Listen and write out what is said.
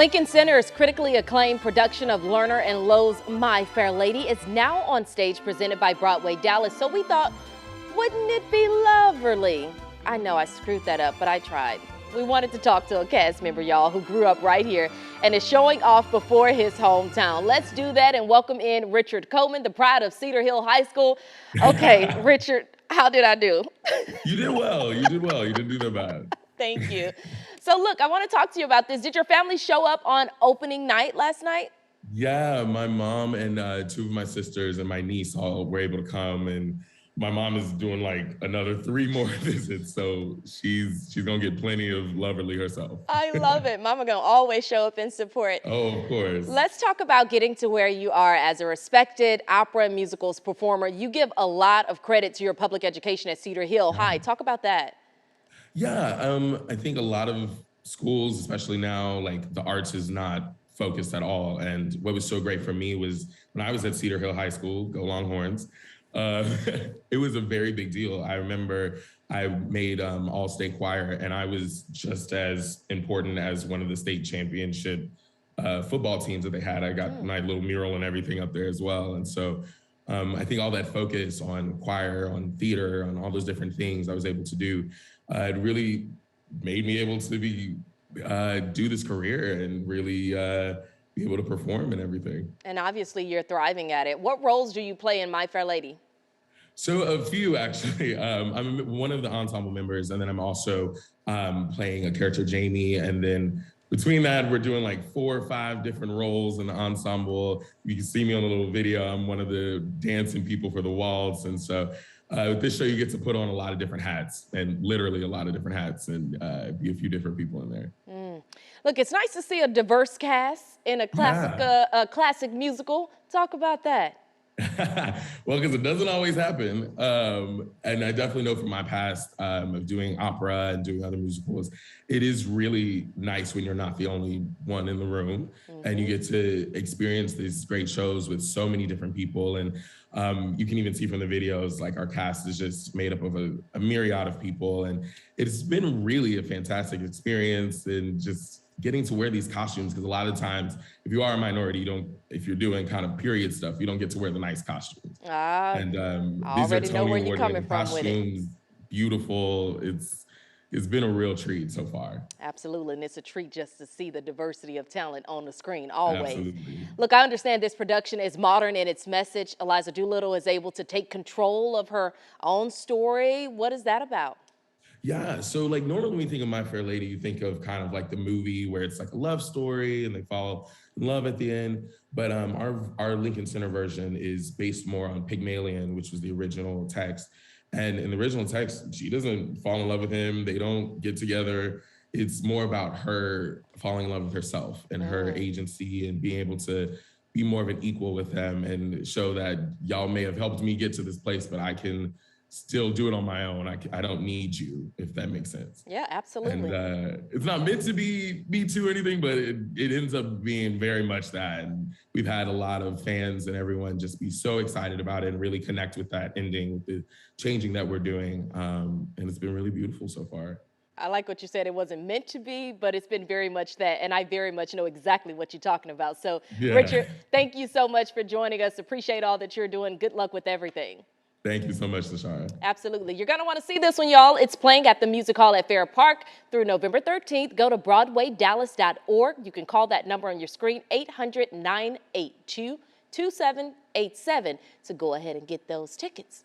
Lincoln Center's critically acclaimed production of Lerner Lowe's My Fair Lady is now on stage, presented by Broadway Dallas. So we thought, wouldn't it be lovely? I know I screwed that up, but I tried. We wanted to talk to a cast member, y'all, who grew up right here and is showing off before his hometown. Let's do that and welcome in Richard Coleman, the pride of Cedar Hill High School. Okay, Richard, how did I do? You did well. You did well. You didn't do that bad. Thank you. So look, I want to talk to you about this. Did your family show up on opening night last night? Yeah, my mom and two of my sisters and my niece all were able to come, and my mom is doing like another 3 more visits, so she's gonna get plenty of Loverly herself. I love it. Mama gonna always show up and support. Oh, of course. Let's talk about getting to where you are as a respected opera and musicals performer. You give a lot of credit to your public education at Cedar Hill High. Talk about that. Yeah, I think a lot of schools, especially now, like the arts is not focused at all. And what was so great for me was when I was at Cedar Hill High School, go Longhorns, uh, it was a very big deal. I remember I made all-state choir, and I was just as important as one of the state championship football teams that they had. I got my little mural and everything up there as well. And so I think all that focus on choir, on theater, on all those different things I was able to do, it really made me able to do this career and really be able to perform and everything. And obviously you're thriving at it. What roles do you play in My Fair Lady? So a few, actually. I'm one of the ensemble members, and then I'm also playing a character, Jamie. And then between that, we're doing like 4 or 5 different roles in the ensemble. You can see me on a little video. I'm one of the dancing people for the waltz. And so with this show, you get to put on a lot of different hats, and literally a lot of different hats, and be a few different people in there. Look, it's nice to see a diverse cast in a classic musical. Talk about that. Well, because it doesn't always happen. And I definitely know from my past of doing opera and doing other musicals, it is really nice when you're not the only one in the room and you get to experience these great shows with so many different people. And you can even see from the videos, like our cast is just made up of a myriad of people. And it's been really a fantastic experience, and just getting to wear these costumes, because a lot of times, if you are a minority, if you're doing kind of period stuff, you don't get to wear the nice costumes. And these are know where you're coming Tony from costumes, with it. Beautiful. It's been a real treat so far. Absolutely, and it's a treat just to see the diversity of talent on the screen, always. Absolutely. Look, I understand this production is modern in its message. Eliza Doolittle is able to take control of her own story. What is that about? Yeah, so like normally when you think of My Fair Lady, you think of kind of like the movie where it's like a love story and they fall in love at the end. But our Lincoln Center version is based more on Pygmalion, which was the original text. And in the original text, she doesn't fall in love with him. They don't get together. It's more about her falling in love with herself and her agency and being able to be more of an equal with them and show that y'all may have helped me get to this place, but I can still do it on my own. I don't need you, if that makes sense. Yeah, absolutely. And it's not meant to be Me Too or anything, but it ends up being very much that. And we've had a lot of fans and everyone just be so excited about it and really connect with that ending, with the changing that we're doing. And it's been really beautiful so far. I like what you said. It wasn't meant to be, but it's been very much that. And I very much know exactly what you're talking about. So Yeah. Richard, thank you so much for joining us. Appreciate all that you're doing. Good luck with everything. Thank you so much, Tashara. Absolutely. You're going to want to see this one, y'all. It's playing at the Music Hall at Fair Park through November 13th. Go to BroadwayDallas.org. You can call that number on your screen, 800-982-2787, to go ahead and get those tickets.